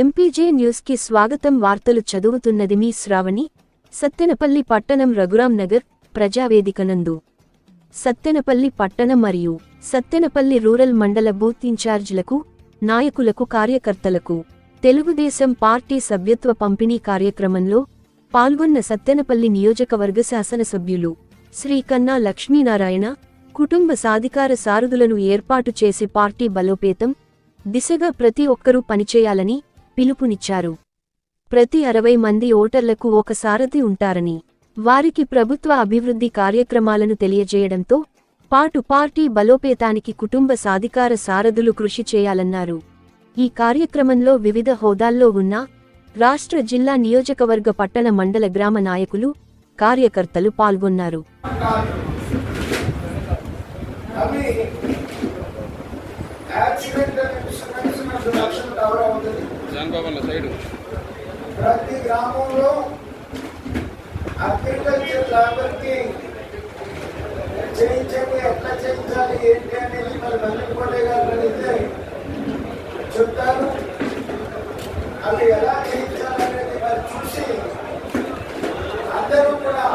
MPJ news కి స్వాగతం. వార్తలు చదువుతున్నది మీ శ్రావణి. సత్తెనపల్లి పట్టణం రఘురాం నగర్ ప్రజావేదిక నందు సత్తెనపల్లి పట్టణం మరియు సత్తెనపల్లి రూరల్ మండల బూత్ ఇన్ఛార్జీలకు, నాయకులకు, కార్యకర్తలకు తెలుగుదేశం పార్టీ సభ్యత్వ పంపిణీ కార్యక్రమంలో పాల్గొన్న సత్తెనపల్లి నియోజకవర్గ శాసనసభ్యులు శ్రీ కన్నా లక్ష్మీనారాయణ కుటుంబ సాధికార సారథులను ఏర్పాటు చేసి పార్టీ బలోపేతం దిశగా ప్రతి ఒక్కరూ పనిచేయాలని పిలుపునిచ్చారు. ప్రతి 60 మంది ఓటర్లకు ఒక సారథి ఉంటారని, వారికి ప్రభుత్వ అభివృద్ధి కార్యక్రమాలను తెలియజేయడంతో పాటు పార్టీ బలోపేతానికి కుటుంబ సాధికార సారథులు కృషి చేయాలన్నారు. ఈ కార్యక్రమంలో వివిధ హోదాల్లో ఉన్న రాష్ట్ర, జిల్లా, నియోజకవర్గ, పట్టణ, మండల, గ్రామ నాయకులు, కార్యకర్తలు పాల్గొన్నారు. ప్రతి గ్రామంలో అగ్రికల్చర్ లేబర్కి చేయించండి, ఎట్లా చేయించాలి ఏంటి అనేది మరి వెన్నపడే గారు అడిగితే చెప్తారు. అది ఎలా చేయించాలనేది మరి చూసి అందరూ కూడా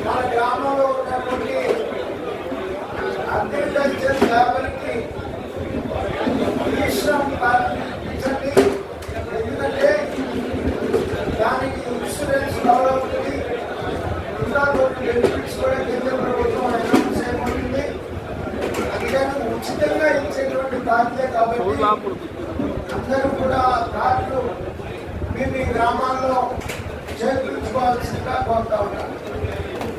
మన గ్రామంలో ఉన్నటువంటి అగ్రికల్చర్ లేబర్కి ప్రారంభించండి. ఎందుకంటే దానికి ఇన్సూరెన్స్ కవర్ అవుతుంది, ఇంకా కొన్ని బెనిఫిట్స్ కూడా కేంద్ర ప్రభుత్వం అనౌన్స్ చేయబడింది. అందుకని ఉచితంగా ఇచ్చేటువంటి బాధ్యత కాబట్టి అందరూ కూడా కార్డులు మీ గ్రామాల్లో చేర్పించుకోవాల్సిందిగా కోరుతా ఉంటారు.